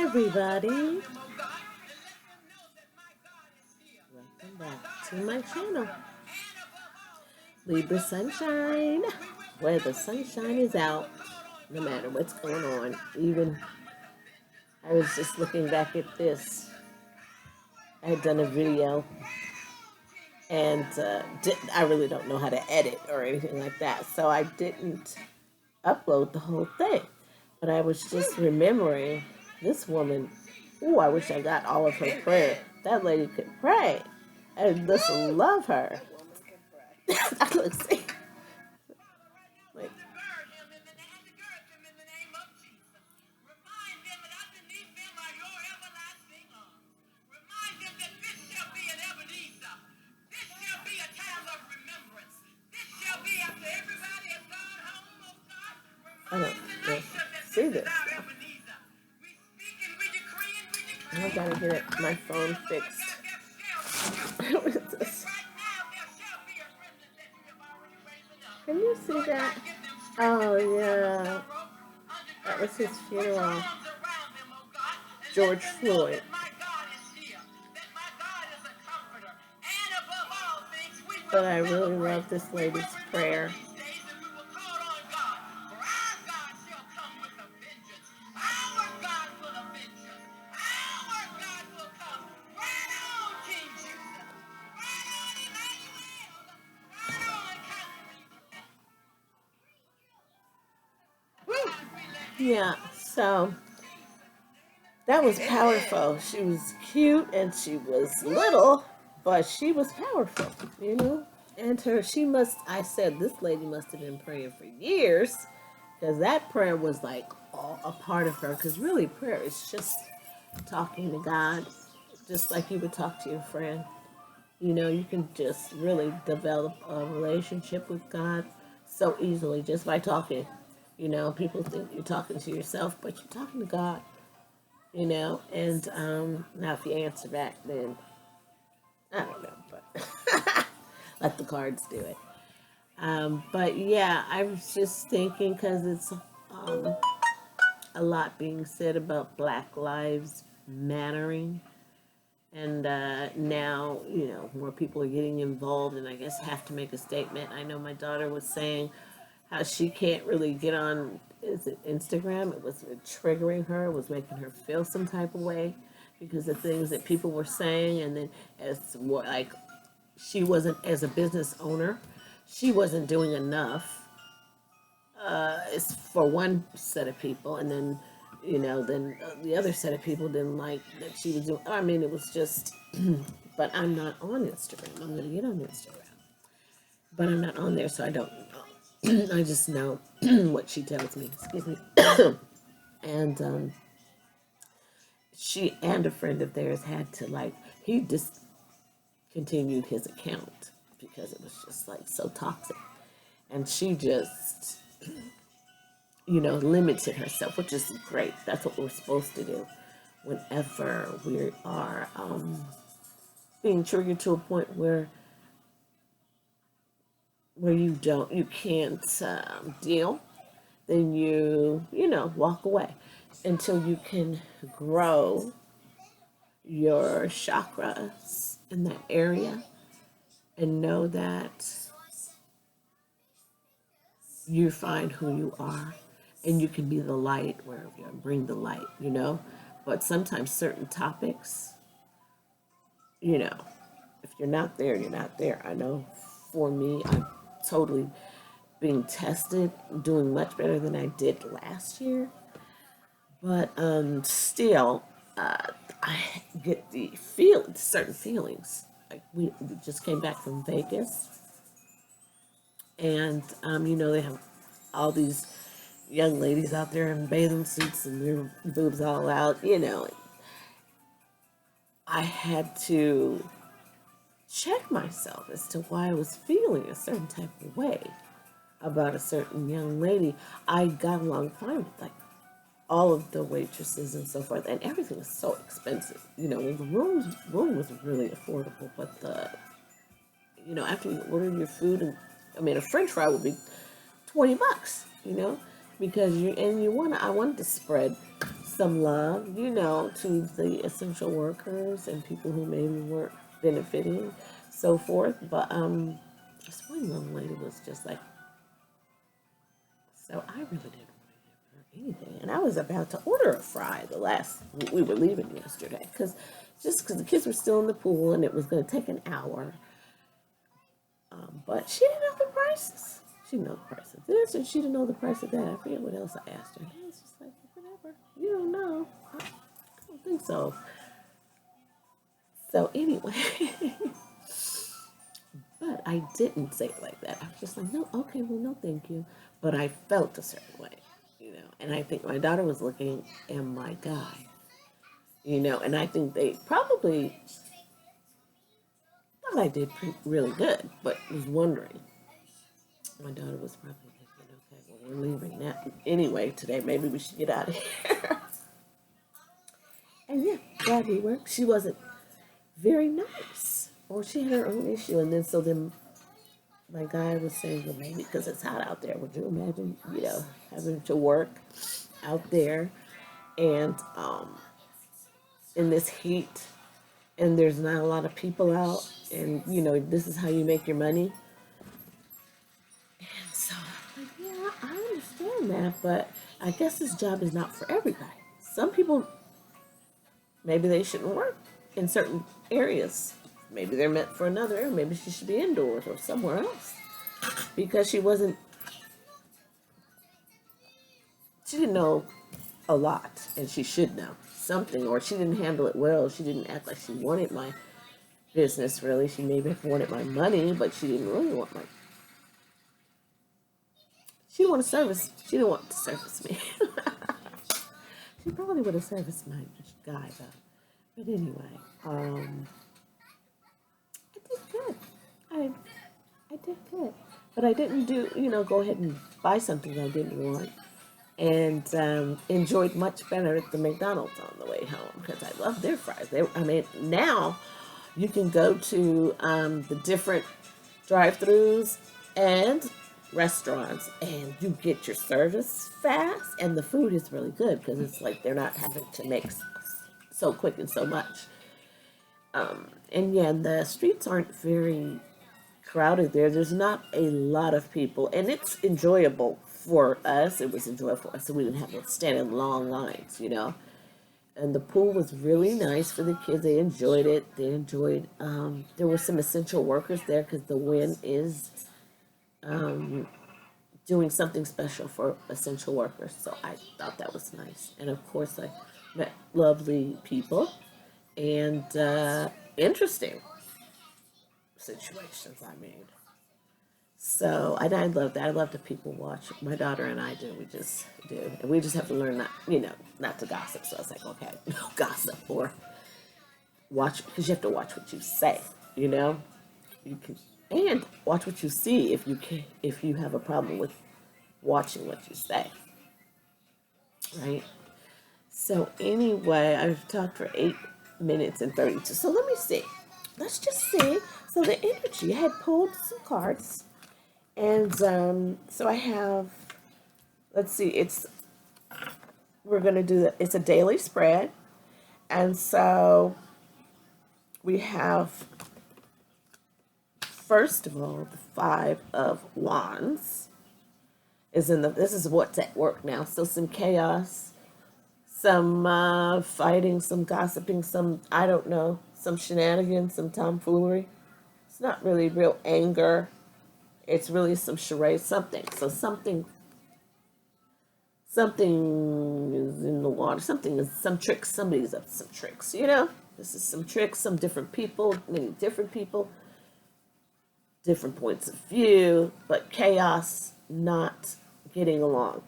everybody. Welcome back to my channel, Libra Sunshine, where the sunshine is out, no matter what's going on. Even, I was just looking back at this. I had done a video, and I really don't know how to edit or anything like that, so I didn't upload the whole thing. But I was just remembering this woman. Ooh, I wish I got all of her prayer. That lady could pray. I just love her. Let's see. Wait. I don't see this. I gotta get my phone fixed. What is this? Can you see that? Oh, yeah. That was his funeral. George Floyd. But I really love this lady's prayer. Yeah, so that was powerful. She was cute and she was little, but she was powerful, you know? And I said, this lady must have been praying for years, because that prayer was like a part of her. Because really, prayer is just talking to God, just like you would talk to your friend. You know, you can just really develop a relationship with God so easily just by talking. You know, people think you're talking to yourself, but you're talking to God, you know. And now if you answer back, then I don't know, but let the cards do it. But yeah, I was just thinking, because it's a lot being said about Black Lives Mattering. And now, you know, more people are getting involved and I guess have to make a statement. I know my daughter was saying how she can't really get on, is it Instagram? It was triggering her, it was making her feel some type of way because of things that people were saying. And then as more like, she wasn't, as a business owner, she wasn't doing enough. It's for one set of people, and then, you know, then the other set of people didn't like that she was doing. I mean, it was just, but I'm not on Instagram. I'm going to get on Instagram, but I'm not on there, so I don't know. I just know what she tells me. Excuse me. And she and a friend of theirs had to, like, he discontinued his account because it was just like so toxic, and she just, you know, limited herself, which is great. That's what we're supposed to do whenever we are being triggered to a point where you can't deal. Then you know, walk away until you can grow your chakras in that area and know that you find who you are and you can be the light wherever you are, bring the light, you know. But sometimes certain topics, you know, if you're not there, you're not there. I know for me, I'm totally being tested, doing much better than I did last year. But still, I get certain feelings. Like we just came back from Vegas, and you know, they have all these young ladies out there in bathing suits and their boobs all out. You know, I had to check myself as to why I was feeling a certain type of way about a certain young lady. I got along fine with, like, all of the waitresses and so forth, and everything was so expensive. You know, the room was really affordable, but you know, after you order your food, and I mean, a French fry would be $20, you know, because I wanted to spread some love, you know, to the essential workers and people who maybe weren't benefiting, so forth. But this one young lady was just like, so I really didn't want to give her anything, and I was about to order a fry we were leaving yesterday, because the kids were still in the pool and it was going to take an hour. But she didn't know the prices. She didn't know the price of this, and she didn't know the price of that. I forget what else I asked her. And I was just like, whatever. You don't know. I don't think so. So anyway, but I didn't say it like that. I was just like, no, okay, well, no, thank you. But I felt a certain way, you know. And I think my daughter was looking, and my guy, you know, and I think they probably thought I did really good, but was wondering. My daughter was probably thinking, okay, well, we're leaving now anyway today. Maybe we should get out of here. And yeah, glad we were. She wasn't very nice, or she had her own issue. And then my guy was saying, well, maybe because it's hot out there. Would you imagine, you know, having to work out there and in this heat, and there's not a lot of people out, and you know, this is how you make your money. And so, like, yeah, I understand that, but I guess this job is not for everybody. Some people, maybe they shouldn't work in certain areas. Maybe they're meant for another area. Maybe she should be indoors or somewhere else, because she didn't know a lot, and she should know something, or she didn't handle it well. She didn't act like she wanted my business, really. She maybe wanted my money, but she didn't really want my... She didn't want to service... She didn't want to service me. She probably would have serviced my guy, though. But anyway, I did good. I did good. But I didn't go ahead and buy something I didn't want. And enjoyed much better at the McDonald's on the way home, because I love their fries. Now you can go to the different drive-thrus and restaurants, and you get your service fast, and the food is really good, because it's like they're not having to make so quick and so much. And yeah, the streets aren't very crowded there. There's not a lot of people, and it's enjoyable for us. It was enjoyable for us, so we didn't have to stand in long lines, you know. And the pool was really nice for the kids. They enjoyed it. There were some essential workers there, because the Win is doing something special for essential workers. So I thought that was nice. And of course, I met lovely people and interesting situations I made. So I love that. I love that people watch. My daughter and I do. We just do. And we just have to learn not to gossip. So I was like, okay, no gossip, or watch, because you have to watch what you say, you know? You can, and watch what you see if you have a problem with watching what you say. Right? So anyway, I've talked for 8 minutes and 32. So let me see. Let's just see. So the energy, I had pulled some cards. And so I have, let's see, we're going to do it's a daily spread. And so we have, first of all, the Five of Wands this is what's at work now. So some chaos, some fighting, some gossiping, some, I don't know, some shenanigans, some tomfoolery. It's not really real anger. It's really some charade, something. So something is in the water. Some tricks. Somebody's up to some tricks, you know? This is some tricks, some different people, many different people, different points of view, but chaos, not getting along.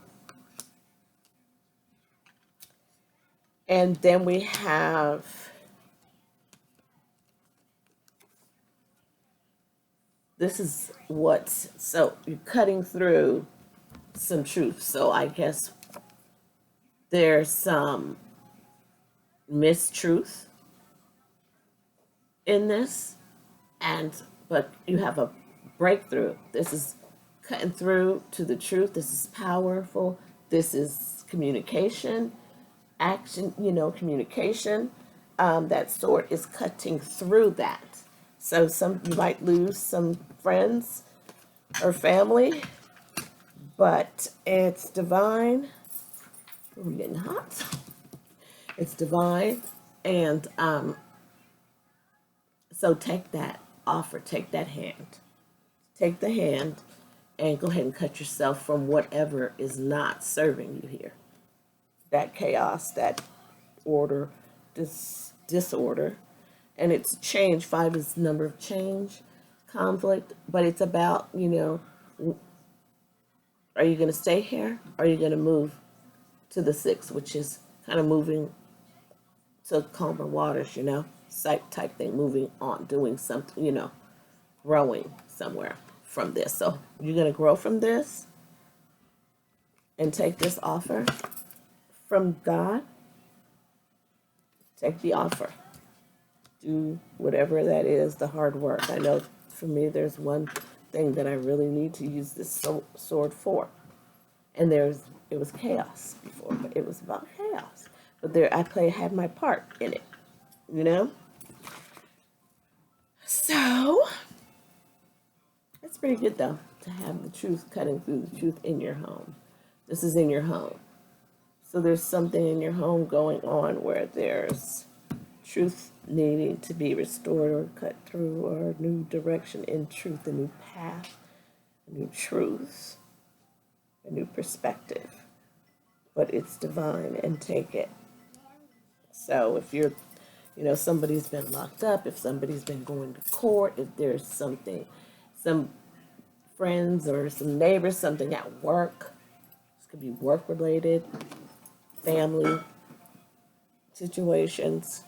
And then we have so you're cutting through some truth. So I guess there's some mistruth in this, but you have a breakthrough. This is cutting through to the truth. This is powerful. This is communication, action, communication. That sword is cutting through that. So you might lose some friends or family, but it's divine. We're getting hot. It's divine, and so take that offer, take that hand, take the hand, and go ahead and cut yourself from whatever is not serving you here. That chaos, that order, disorder, and it's change. 5 is the number of change, conflict, but it's about, are you going to stay here? Or are you going to move to the 6, which is kind of moving to calmer waters, type thing, moving on, doing something, growing somewhere from this. So you're going to grow from this and take this offer from God. Take the offer. Do whatever that is, the hard work. I know for me, there's one thing that I really need to use this sword for. And it was chaos before, but it was about chaos. But had my part in it, So, it's pretty good, though, to have the truth cutting through the truth in your home. This is in your home. So there's something in your home going on where there's truth needing to be restored or cut through, or a new direction in truth, a new path, a new truth, a new perspective. But it's divine, and take it. So if you're, somebody's been locked up, if somebody's been going to court, if there's something, some friends or some neighbors, something at work, this could be work related, family situations,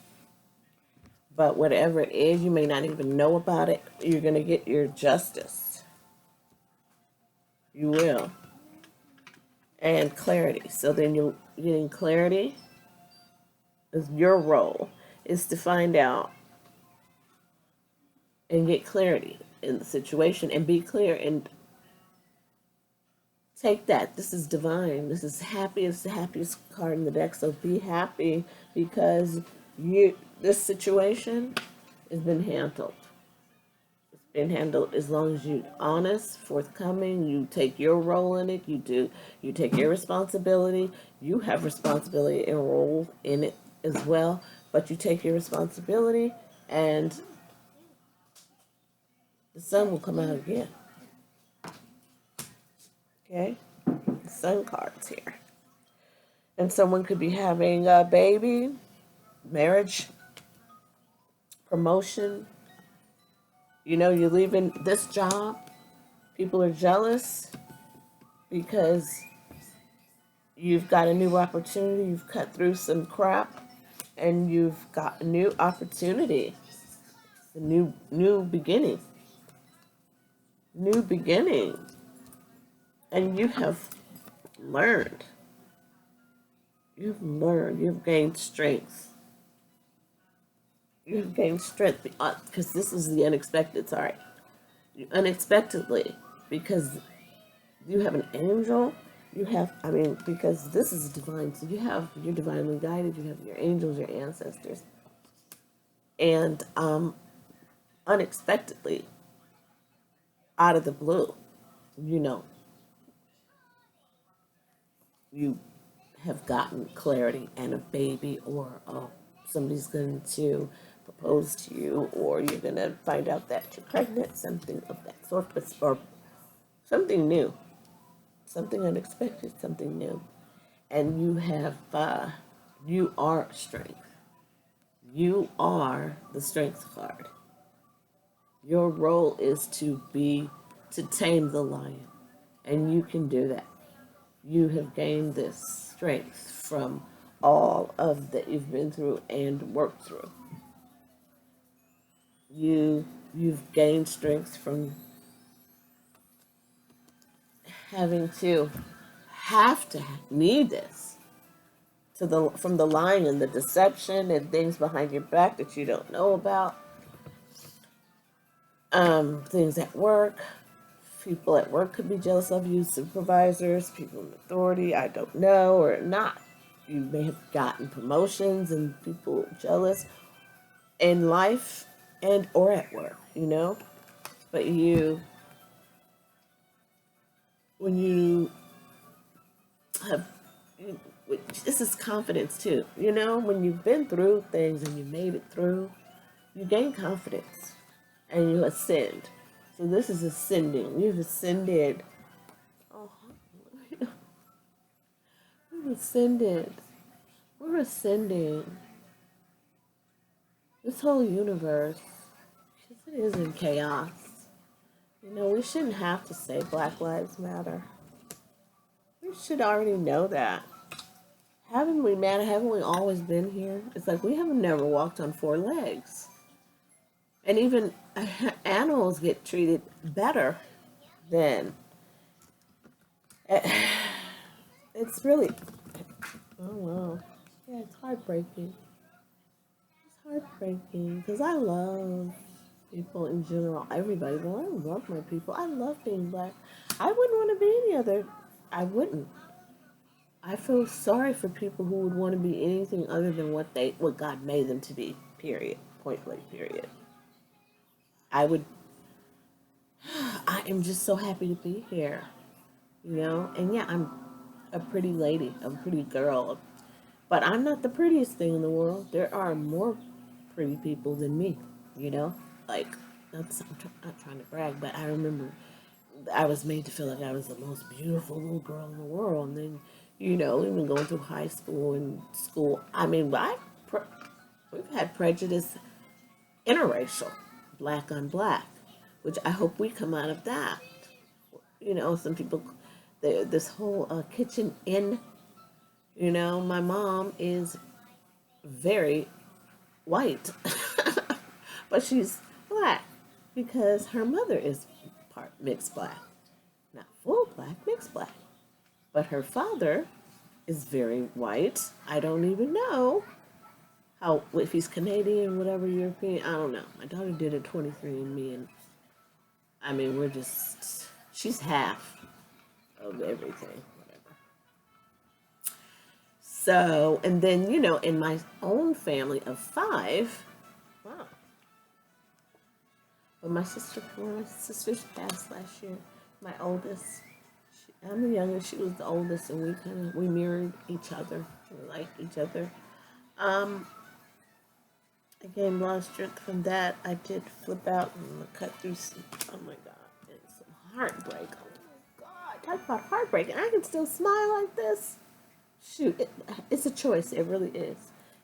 but whatever it is, you may not even know about it. You're going to get your justice. You will. And clarity. So then you're getting clarity. Is your role is to find out and get clarity in the situation and be clear and take that. This is divine. This is happy. It's the happiest card in the deck. So be happy because this situation has been handled. It's been handled as long as you're honest, forthcoming, you take your role in it, you take your responsibility, you have responsibility and role in it as well, but you take your responsibility and the sun will come out again. Okay? The sun card's here. And someone could be having a baby, marriage, promotion. You're leaving this job. People are jealous because you've got a new opportunity. You've cut through some crap and you've got a new opportunity. A new beginning. New beginning. And you have learned. You've gained strength. You've gained strength because this is the unexpected, sorry. Unexpectedly, because you have an angel, because this is divine, so you're divinely guided, you have your angels, your ancestors, and unexpectedly, out of the blue, you have gotten clarity and a baby, or somebody's going to propose to you, or you're going to find out that you're pregnant, something of that sort, or something new, something unexpected, something new. And you are strength. You are the strength card. Your role is to tame the lion, and you can do that. You have gained this strength from all of that you've been through and worked through. You've gained strength from having to need this from the lying and the deception and things behind your back that you don't know about. Things at work. People at work could be jealous of you, supervisors, people in authority, I don't know, or not. You may have gotten promotions and people jealous in life and or at work, you know. But when you have, this is confidence too, you know. When you've been through things and you made it through, you gain confidence and you ascend. So this is ascending. You've ascended. Oh, we've ascended. We're ascending. This whole universe, because it is in chaos. You know, we shouldn't have to say Black Lives Matter. We should already know that. Haven't we, man? Haven't we always been here? It's like we haven't never walked on four legs. And even animals get treated better than. It's really. Oh, wow. Yeah, it's heartbreaking. It's heartbreaking because I love people in general, everybody, but I love my people. I love being black. I wouldn't want to be any other. I wouldn't. I feel sorry for people who would want to be anything other than what God made them to be. Period. Point blank. Period. I would. I am just so happy to be here. You know, and yeah, I'm a pretty lady, a pretty girl, but I'm not the prettiest thing in the world. There are more pretty people than me. You know, like not trying to brag, but I remember I was made to feel like I was the most beautiful little girl in the world. And then, you know, even going through high school and school, I mean, we've had prejudice, interracial, black on black, which I hope we come out of that. You know, some people, this whole kitchen in, you know, my mom is very white, but she's black because her mother is part mixed black. Not full black, mixed black. But her father is very white. I don't even know how, if he's Canadian, whatever, European, I don't know. My daughter did a 23andMe, and I mean, she's half of everything, whatever. So, and then, you know, in my own family of 5, wow. But my sisters passed last year. My oldest, I'm the youngest. She was the oldest, and we mirrored each other. We liked each other. I gained a lot of strength from that. I did flip out and cut through some. Oh my God, and some heartbreak. Oh my God, talk about heartbreak, and I can still smile like this. Shoot, it's a choice. It really is.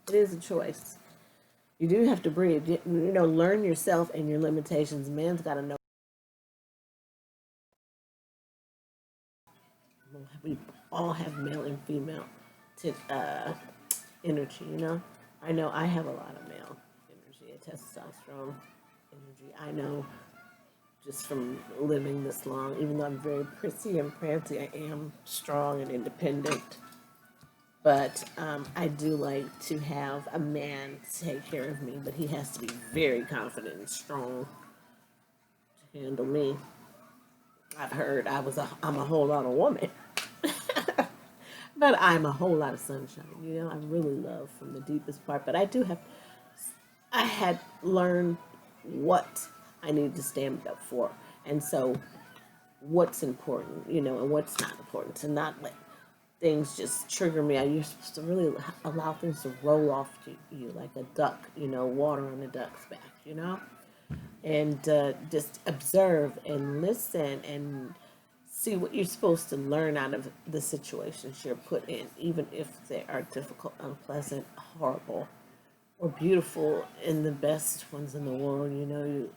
It is a choice. You do have to breathe. You know, learn yourself and your limitations. Man's got to know. We all have male and female energy, you know. I know I have a lot of male energy, testosterone energy. I know just from living this long, even though I'm very prissy and prancy, I am strong and independent. But I do like to have a man take care of me, but he has to be very confident and strong to handle me. I've heard I'm a whole lot of woman. But I'm a whole lot of sunshine, you know. I really love from the deepest part. But I had learned what I needed to stand up for. And so what's important, you know, and what's not important. To not let things just trigger me. You're supposed to really allow things to roll off to you like a duck, you know, water on a duck's back, you know. And just observe and listen and see what you're supposed to learn out of the situations you're put in, even if they are difficult, unpleasant, horrible, or beautiful, and the best ones in the world. You know, you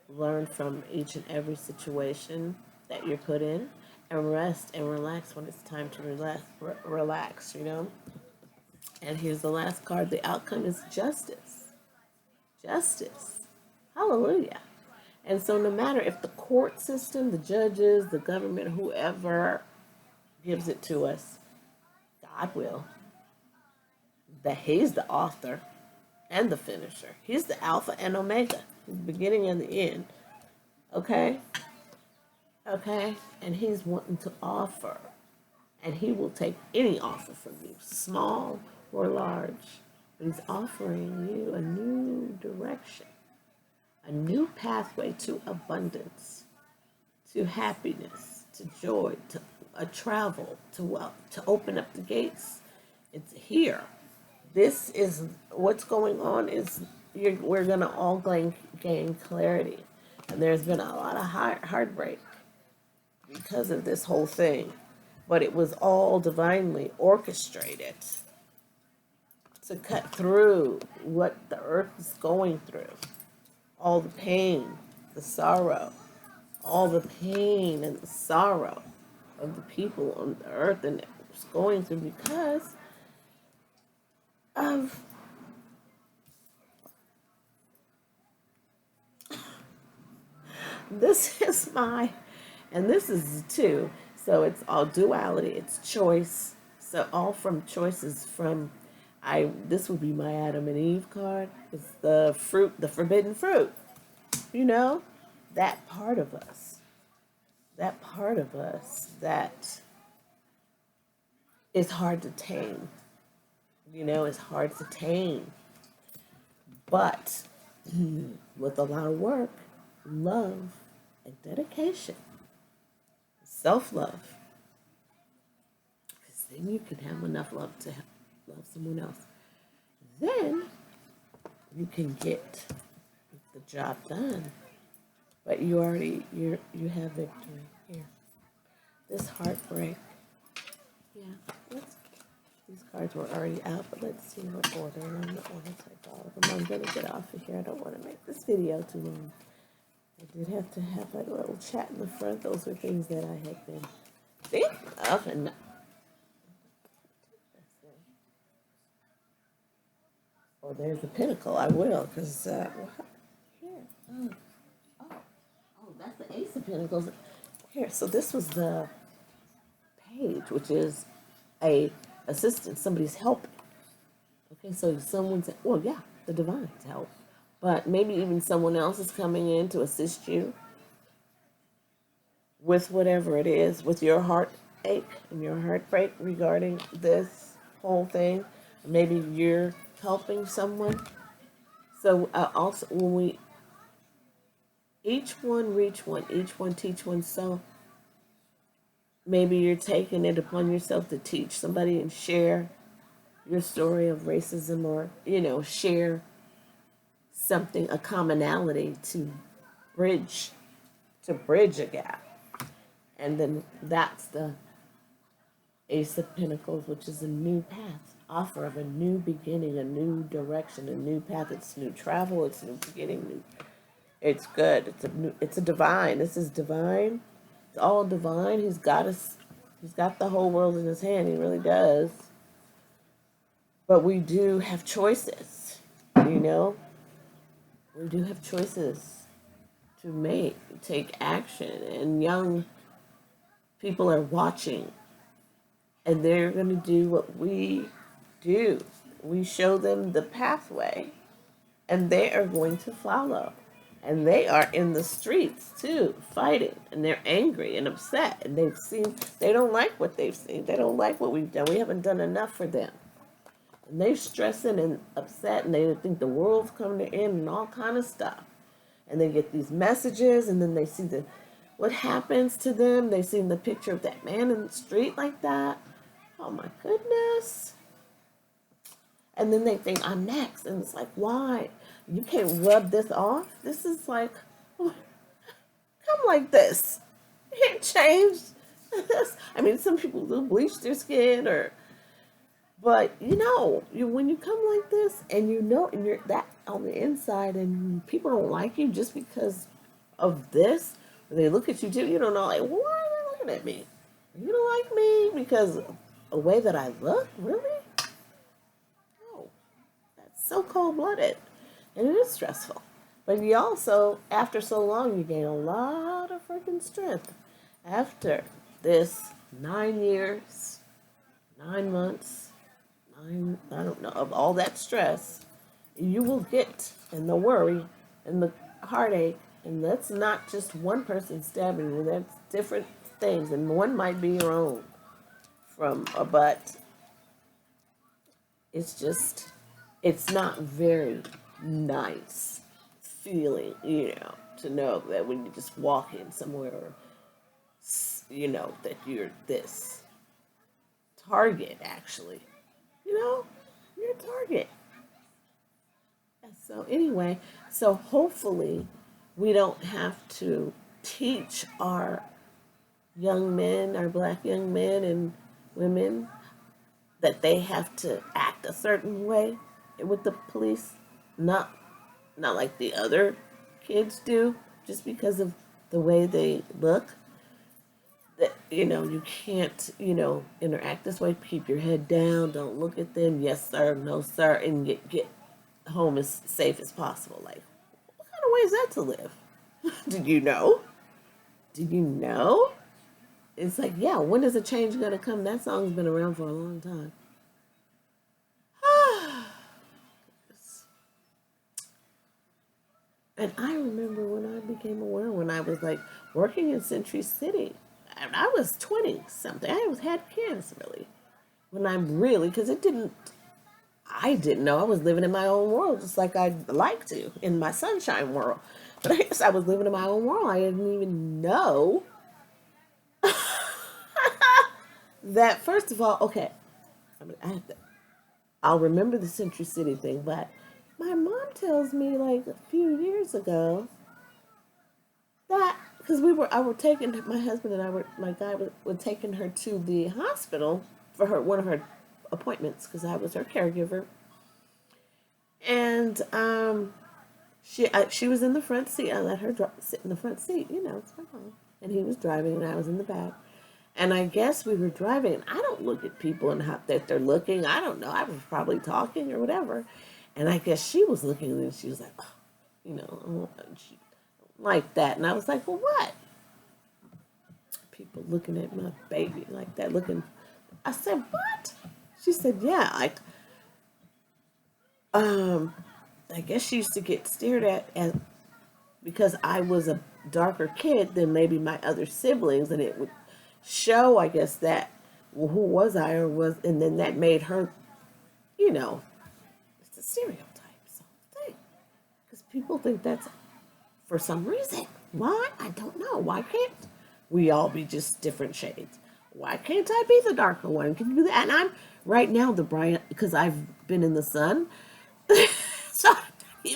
learn from each and every situation that you're put in, and rest and relax when it's time to relax, you know. And here's the last card. The outcome is justice. Justice. Hallelujah. And so no matter if the court system, the judges, the government, whoever gives it to us, God will. That He's the author and the finisher. He's the Alpha and Omega, the beginning and the end. Okay? Okay? And He's wanting to offer And he will take any offer from you, small or large. But he's offering you a new direction, a new pathway to abundance, to happiness, to joy, to a travel, to wealth, to open up the gates. It's here. This is what's going on. We're gonna all gain clarity, and there's been a lot of heartbreak because of this whole thing, but it was all divinely orchestrated to cut through what the earth is going through, all the pain, the sorrow, all the pain and the sorrow of the people on the earth, and it was going through because of this is and this is too. So it's all duality. It's choice. So all from choices from this would be my Adam and Eve card. It's the fruit, the forbidden fruit. You know, that part of us. That part of us that is hard to tame. You know, it's hard to tame. But with a lot of work, love, and dedication, self-love, because then you can have enough love to love someone else. Then you can get the job done. But you have victory here. This heartbreak. Yeah, these cards were already out, but let's see what order. I'm not going to type all of them. I'm going to get off of here. I don't want to make this video too long. I did have to have like a little chat in the front. Those were things that I had been thinking of. And oh, there's the pinnacle. I will, because here. Oh, that's the Ace of Pentacles. Here, so this was the Page, which is a assistant. Somebody's helping. Okay, so someone's, well, yeah, the divine's help. But maybe even someone else is coming in to assist you with whatever it is, with your heartache and your heartbreak regarding this whole thing. Maybe you're helping someone. So also, when we, each one reach one, each one teach one. So maybe you're taking it upon yourself to teach somebody and share your story of racism, or, you know, share something, a commonality to bridge a gap. And then that's the Ace of Pentacles, which is a new path, offer of a new beginning, a new direction, a new path. It's new travel, it's new beginning, it's good. It's a divine. This is divine. It's all divine. He's got us. He's got the whole world in his hand. He really does. But we do have choices, you know. We do have choices to take action. And young people are watching. And they're going to do what we do. We show them the pathway. And they are going to follow. And they are in the streets, too, fighting. And they're angry and upset. And they don't like what they've seen. They don't like what we've done. We haven't done enough for them. And they're stressing and upset. And they think the world's coming to end and all kind of stuff. And they get these messages. And then they see what happens to them. They see the picture of that man in the street like that. Oh, my goodness. And then they think, I'm next. And it's like, why? You can't rub this off. This is like, come like this. You can't change this. I mean, some people do bleach their skin, but when you come like this, and and you're that on the inside, and people don't like you just because of this, or they look at you too, you don't know, like, why are they looking at me? You don't like me because of the way that I look? Really? No. That's so cold-blooded. And it is stressful. But you also, after so long, you gain a lot of freaking strength. After this 9 years, 9 months, I don't know, of all that stress, you will get, and the worry, and the heartache, and that's not just one person stabbing you, that's different things, and one might be your own but it's not very nice feeling, to know that when you just walk in somewhere, that you're this target, actually. You're a target. So anyway, so hopefully we don't have to teach our young men, our black young men and women, that they have to act a certain way with the police, not like the other kids do, just because of the way they look. That you can't interact this way. Keep your head down. Don't look at them. Yes sir, no sir, and get home as safe as possible. Like, what kind of way is that to live? Did you know? Did you know? It's like, yeah, when is the change gonna come? That song's been around for a long time. And I remember when I became aware, when I was like working in Century City, and I was 20 something. Had kids really. When I'm really, because I didn't know. I was living in my own world, just like I'd like to, in my sunshine world. But I guess I was living in my own world. I didn't even know that, first of all, okay, I'll remember the Century City thing, but my mom tells me like a few years ago that, because I were taking, my husband and I were, my guy were taking her to the hospital for one of her appointments, because I was her caregiver. And she was in the front seat. I let her sit in the front seat. It's my mom. And he was driving, and I was in the back. And I guess we were driving, and I don't look at people and how that they're looking. I don't know. I was probably talking or whatever. And I guess she was looking, and she was like, oh, she like that. And I was like, well, what? People looking at my baby like that, looking. I said, what? She said, yeah, like, I guess she used to get stared at because I was a darker kid than maybe my other siblings, and it would show, I guess, that, well, who was I, and then that made her, it's a stereotype, thing, because people think that's for some reason. Why? I don't know. Why can't we all be just different shades? Why can't I be the darker one? Can you do that? And I'm right now the bright, because I've been in the sun. So I'm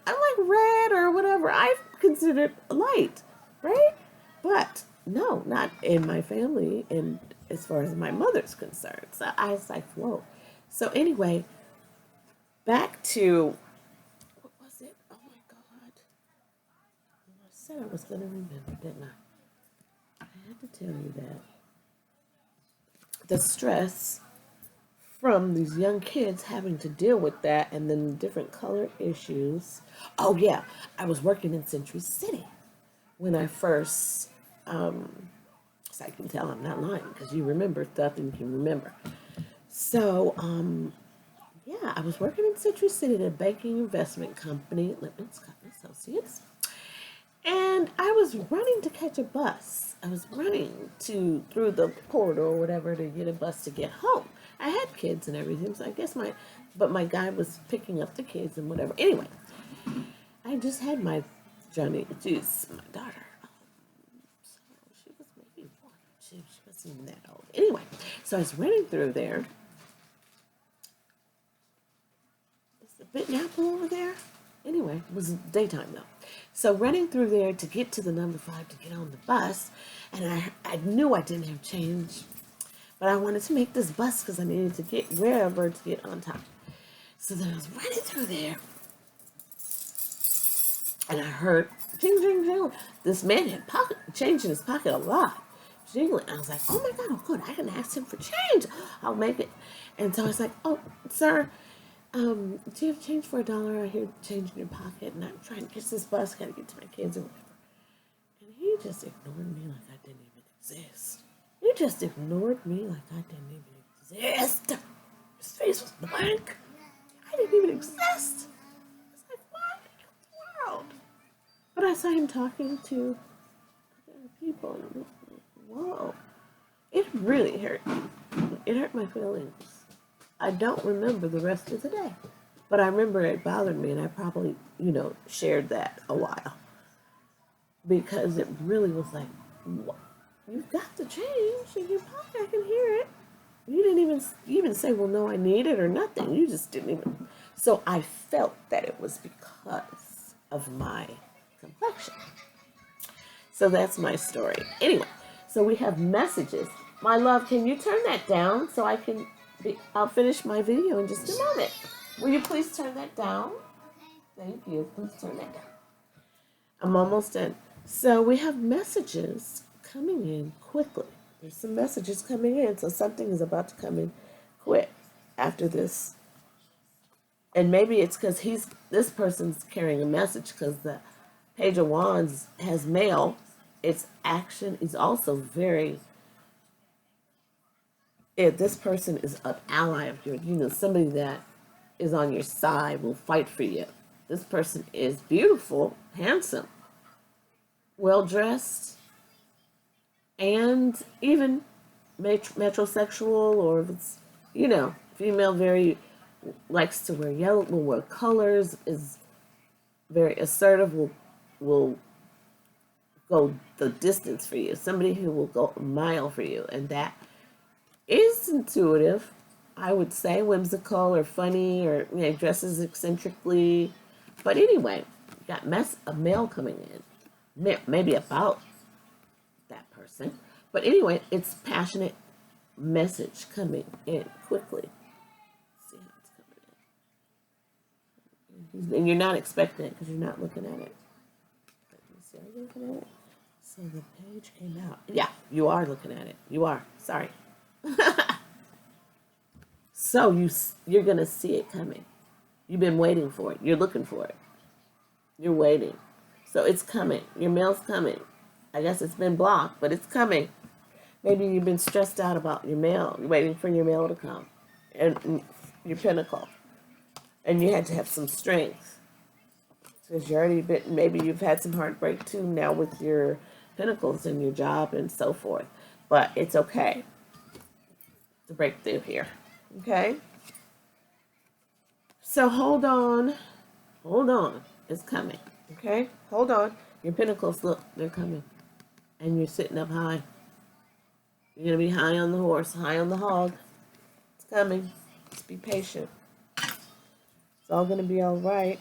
like red or whatever. I've considered light, right? But no, not in my family, and as far as my mother's concerned. So I was like, whoa. So anyway, back to, what was it? Oh my God. I said I was going to remember, didn't I? I had to tell you that. The stress from these young kids having to deal with that, and then different color issues. Oh yeah, I was working in Century City when I first, so I can tell I'm not lying, because you remember stuff and you can remember. So, yeah, I was working in Century City at a banking investment company, Lipman Scott Associates, and I was running to catch a bus. I was running through the corridor or whatever to get a bus to get home. I had kids and everything, so I guess my guy was picking up the kids and whatever. Anyway, I just had my my daughter. So she was maybe 1 or 2. She wasn't even that old. Anyway, so I was running through there. Is the bitten apple over there? Anyway, it was daytime though. So running through there to get to the number 5 to get on the bus, and I knew I didn't have change, but I wanted to make this bus because I needed to get wherever to get on time. So then I was running through there, and I heard jing, jing, jing. This man had change in his pocket a lot, jingling. I was like, oh my God, oh good, I can ask him for change. I'll make it. And so I was like, oh, sir, do you have change for $1? I hear change in your pocket, and I'm trying to catch this bus, gotta get to my kids or whatever. And he just ignored me like I didn't even exist. He just ignored me like I didn't even exist. His face was blank. I didn't even exist. I was like, what in the world? But I saw him talking to other people, and I was like, whoa. It really hurt me. It hurt my feelings. I don't remember the rest of the day. But I remember it bothered me, and I probably, shared that a while. Because it really was like, what? You've got to change, and I can hear it. You didn't even say, well, no, I need it or nothing. You just didn't even. So I felt that it was because of my complexion. So that's my story. Anyway, so we have messages. My love, can you turn that down so I'll finish my video in just a moment. Will you please turn that down? Thank you. Please turn that down. I'm almost done. So we have messages coming in quickly. There's some messages coming in, so something is about to come in quick after this. And maybe it's because this person's carrying a message, because the Page of Wands has male. It's action. He's also if this person is an ally of yours, somebody that is on your side, will fight for you. This person is beautiful, handsome, well-dressed, and even metrosexual, or if it's, female, very likes to wear yellow, will wear colors, is very assertive, will go the distance for you. Somebody who will go a mile for you, and that is intuitive, I would say, whimsical or funny, or dresses eccentrically. But anyway, you got a male coming in, maybe about that person. But anyway, it's passionate message coming in quickly. Let's see how it's coming in. And you're not expecting it because you're not looking at it. Let me see, are you looking at it? So the page came out. Yeah, you are looking at it. You are. Sorry. So you're going to see it coming. You've been waiting for it. You're looking for it. You're waiting. So it's coming. Your mail's coming. I guess it's been blocked, but it's coming. Maybe you've been stressed out about your mail. You're waiting for your mail to come. And your pinnacle. And you had to have some strength. Because maybe you've had some heartbreak too now with your pinnacles and your job and so forth. But it's okay to break through here. Okay? So hold on. Hold on. It's coming. Okay? Hold on. Your pinnacles, look, they're coming. And you're sitting up high. You're going to be high on the horse, high on the hog. It's coming. Just be patient. It's all going to be all right.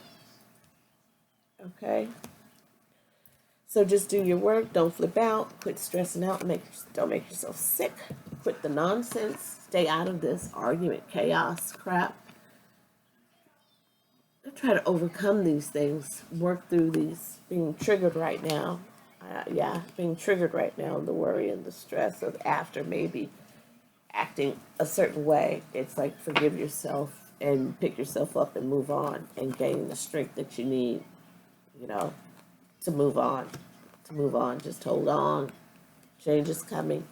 Okay? So just do your work. Don't flip out. Quit stressing out. Don't make yourself sick. Quit the nonsense. Stay out of this argument, chaos, crap. Try to overcome these things. Work through these. Being triggered right now. Being triggered right now. The worry and the stress of after maybe acting a certain way. It's like forgive yourself and pick yourself up and move on and gain the strength that you need, to move on. To move on. Just hold on. Change is coming.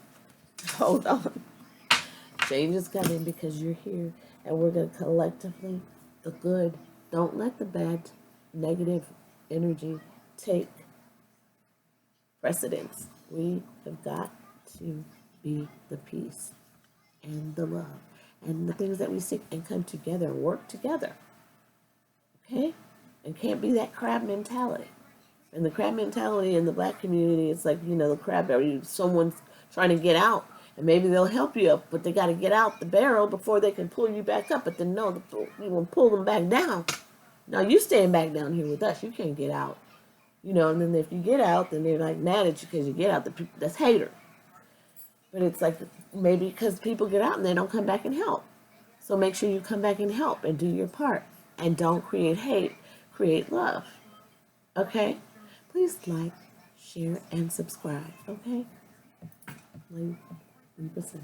Hold on. Change is coming because you're here, and we're going to collectively, the good. Don't let the bad, negative energy take precedence. We have got to be the peace and the love and the things that we seek and come together and work together. Okay? And can't be that crab mentality. And the crab mentality in the black community, it's like, the crab barrel. Someone's trying to get out, and maybe they'll help you up, but they got to get out the barrel before they can pull you back up. But then, no, you will pull them back down. Now, you staying back down here with us. You can't get out. And then if you get out, then they're like mad at you because you get out. The people, that's hater. But it's like maybe because people get out and they don't come back and help. So make sure you come back and help and do your part. And don't create hate. Create love. Okay? Please like, share, and subscribe. Okay? Leave Sunshine.